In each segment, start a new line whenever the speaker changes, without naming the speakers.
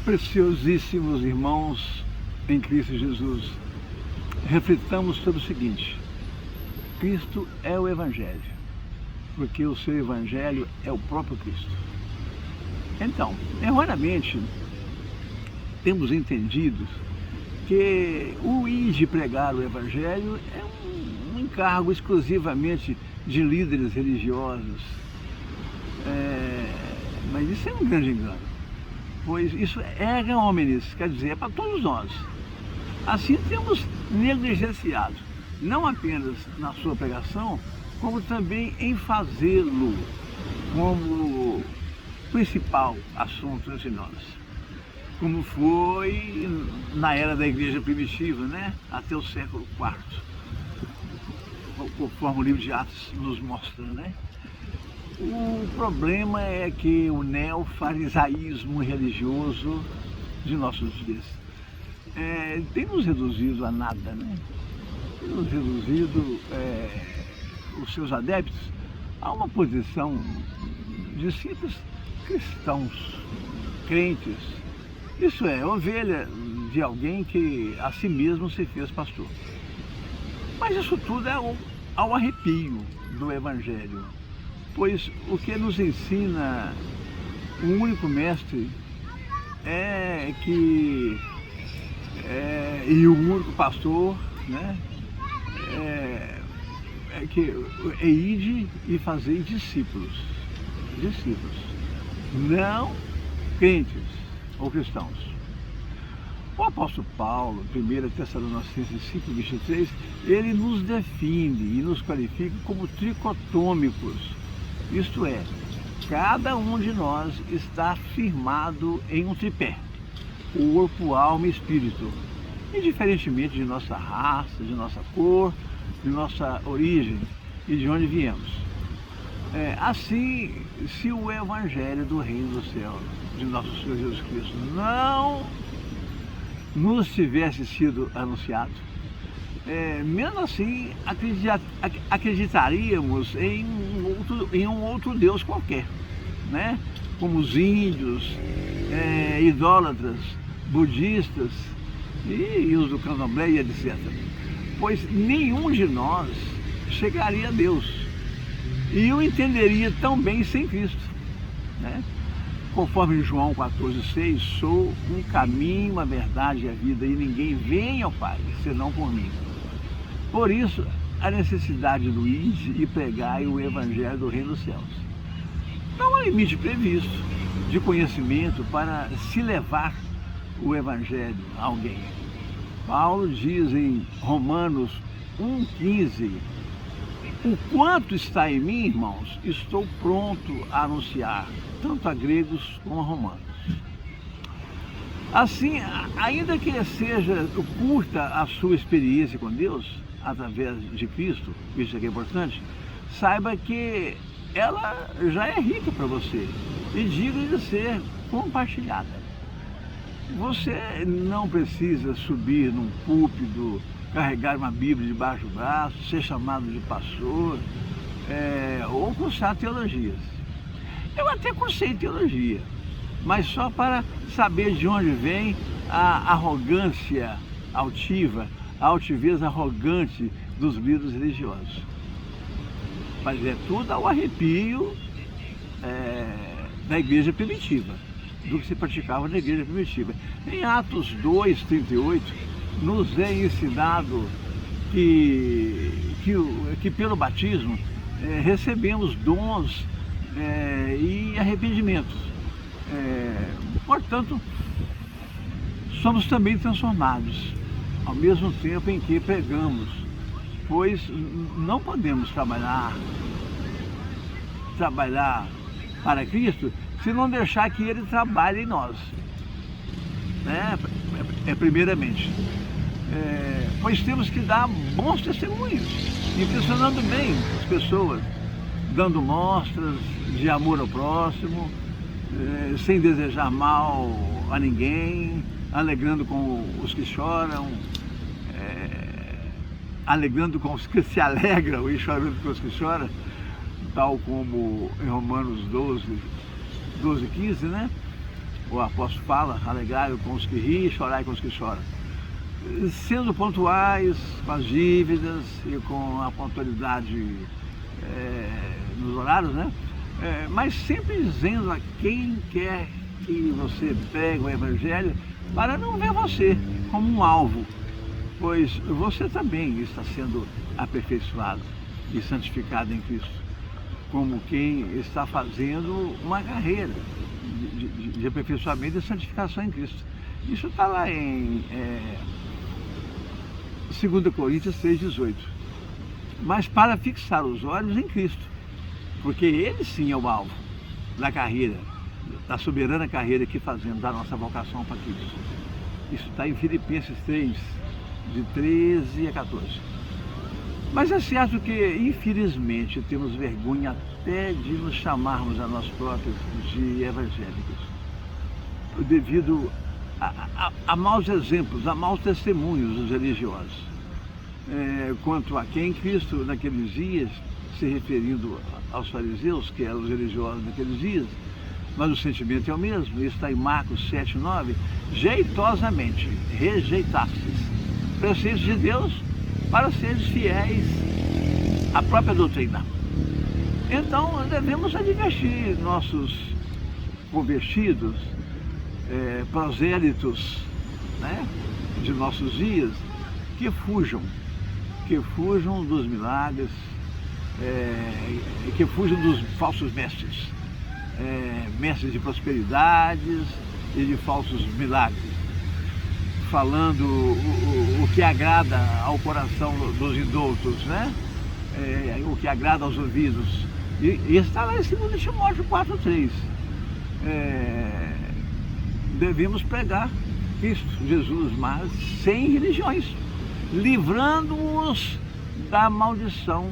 Preciosíssimos irmãos em Cristo Jesus, refletamos sobre o seguinte: Cristo é o Evangelho, porque o seu Evangelho é o próprio Cristo. Então, erroneamente, temos entendido que o ir de pregar o Evangelho é um encargo exclusivamente de líderes religiosos. Mas isso é um grande engano, pois isso é erga omnes, quer dizer, é para todos nós. Assim temos negligenciado, não apenas na sua pregação, como também em fazê-lo como principal assunto entre nós. Como foi na era da igreja primitiva, né? Até o século IV, conforme o livro de Atos nos mostra, né? O problema é que o neofarisaísmo religioso de nossos dias tem nos reduzido a nada, né? Tem nos reduzido os seus adeptos a uma posição de simples cristãos, crentes. Isso é, ovelha de alguém que a si mesmo se fez pastor. Mas isso tudo é ao arrepio do Evangelho, pois o que nos ensina o único mestre e o único pastor, né, é ide e fazer discípulos, não crentes ou cristãos. O apóstolo Paulo, 1 Tessalonicenses 5:23, ele nos define e nos qualifica como tricotômicos, isto é, cada um de nós está firmado em um tripé: corpo, alma e espírito, indiferentemente de nossa raça, de nossa cor, de nossa origem e de onde viemos. Assim, se o Evangelho do Reino do Céu, de nosso Senhor Jesus Cristo, não nos tivesse sido anunciado, mesmo assim acreditaríamos em um outro Deus qualquer, né? Como os índios, idólatras, budistas e os do candomblé e etc. Pois nenhum de nós chegaria a Deus e o entenderia tão bem sem Cristo, né? Conforme João 14,6, sou um caminho, a verdade e a vida, e ninguém vem ao Pai, senão por mim. Por isso, a necessidade do ide e pregai o Evangelho do Reino dos Céus. Não há limite previsto de conhecimento para se levar o Evangelho a alguém. Paulo diz em Romanos 1,15, o quanto está em mim, irmãos, estou pronto a anunciar, tanto a gregos como a romanos. Assim, ainda que seja curta a sua experiência com Deus, através de Cristo, isso aqui é importante, saiba que ela já é rica para você e digna de ser compartilhada. Você não precisa subir num púlpito, carregar uma Bíblia debaixo do braço, ser chamado de pastor, ou cursar teologias. Eu até cursei teologia, mas só para saber de onde vem a arrogância altiva, a altivez arrogante dos líderes religiosos. Mas é tudo ao arrepio da igreja primitiva, do que se praticava na igreja primitiva. Em Atos 2:38, nos é ensinado que pelo batismo recebemos dons e arrependimentos. Portanto, somos também transformados, ao mesmo tempo em que pregamos, pois não podemos trabalhar para Cristo se não deixar que Ele trabalhe em nós, né? Primeiramente. Pois temos que dar bons testemunhos, impressionando bem as pessoas, dando mostras de amor ao próximo, sem desejar mal a ninguém, alegrando com os que choram, alegrando com os que se alegram e chorando com os que choram, tal como em Romanos 12:15, né? o apóstolo fala, alegrai com os que riem, chorai com os que choram. Sendo pontuais com as dívidas e com a pontualidade nos horários, né? Mas sempre dizendo a quem quer que você pregue o Evangelho para não ver você como um alvo, pois você também está sendo aperfeiçoado e santificado em Cristo, como quem está fazendo uma carreira de aperfeiçoamento e santificação em Cristo. Isso está lá em 2 Coríntios 6,18. Mas para fixar os olhos em Cristo, porque Ele sim é o alvo da carreira, da soberana carreira que fazemos, da nossa vocação para Cristo. Isso está em Filipenses 3, de 13 a 14. Mas é certo que, infelizmente, temos vergonha até de nos chamarmos a nós próprios de evangélicos, devido a maus exemplos, a maus testemunhos dos religiosos. Quanto a quem Cristo, naqueles dias, se referindo aos fariseus, que eram os religiosos naqueles dias, mas o sentimento é o mesmo, isso está em Marcos 7,9, jeitosamente rejeitastes preceitos de Deus para seres fiéis à própria doutrina. Então devemos advertir nossos convertidos, prosélitos, né, de nossos dias, que fujam dos milagres, que fujam dos falsos mestres, mestres de prosperidades e de falsos milagres, falando o que agrada ao coração dos indoutos, né? O que agrada aos ouvidos. E está lá em 2 Timóteo 4,3. Devemos pregar Cristo Jesus, mas sem religiões, livrando-os da maldição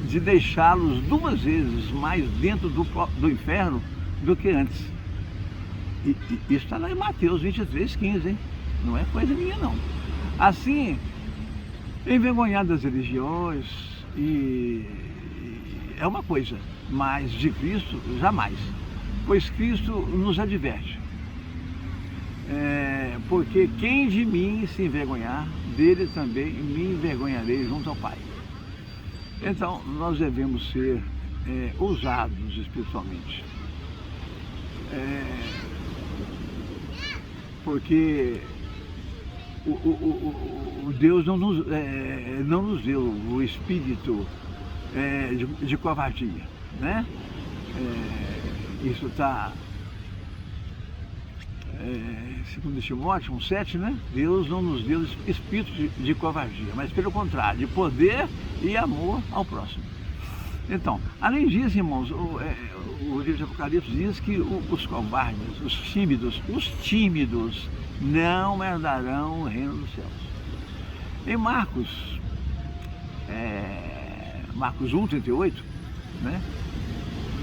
de deixá-los 2 vezes mais dentro do inferno do que antes. E isso está lá em Mateus 23,15, hein? Não é coisa minha, não. Assim, envergonhar das religiões é uma coisa, mas de Cristo jamais. Pois Cristo nos adverte. Porque quem de mim se envergonhar, dele também me envergonharei junto ao Pai. Então, nós devemos ser ousados espiritualmente. Porque o Deus não nos deu o espírito de covardia, né? Isso está segundo Timóteo 1,7, né? Deus não nos deu espírito de covardia, mas pelo contrário, de poder e amor ao próximo. Então, além disso, irmãos, o livro de Apocalipse diz que os covardes, os tímidos não herdarão o reino dos céus. Em Marcos 1,38, né?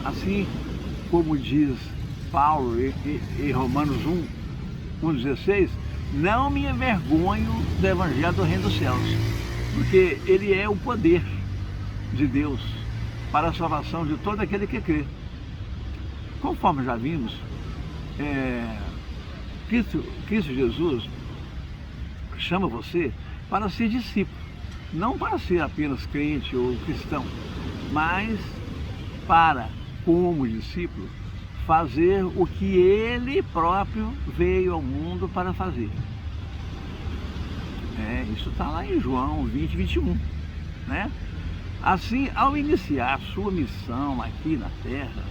Assim como diz Paulo em Romanos 1,16, não me envergonho do Evangelho do Reino dos Céus, porque ele é o poder de Deus para a salvação de todo aquele que crê. Conforme já vimos, Cristo Jesus chama você para ser discípulo, não para ser apenas crente ou cristão, mas para, como discípulo, fazer o que ele próprio veio ao mundo para fazer. Isso está lá em João 20:21, né? Assim, ao iniciar sua missão aqui na terra,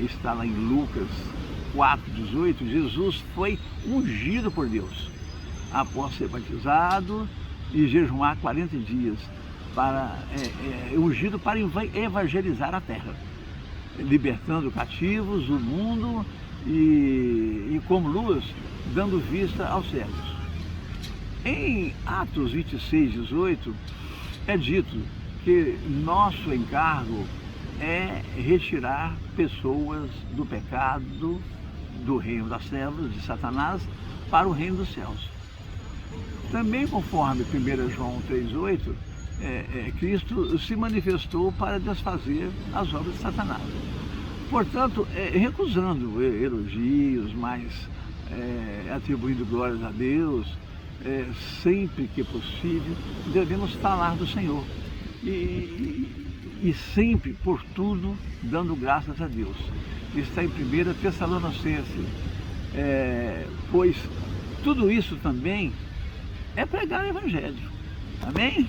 está lá em Lucas 4,18, Jesus foi ungido por Deus, após ser batizado e jejuar 40 dias, ungido para evangelizar a terra, libertando cativos do mundo e como luz, dando vista aos cegos. Em Atos 26:18 é dito que nosso encargo é retirar pessoas do pecado, do reino das trevas, de Satanás, para o reino dos céus. Também conforme 1 João 3,8, Cristo se manifestou para desfazer as obras de Satanás. Portanto, recusando elogios, mas atribuindo glórias a Deus, sempre que possível, devemos falar do Senhor. E sempre, por tudo, dando graças a Deus. Isso está em 1 Tessalonicenses, pois tudo isso também é pregar o Evangelho. Amém?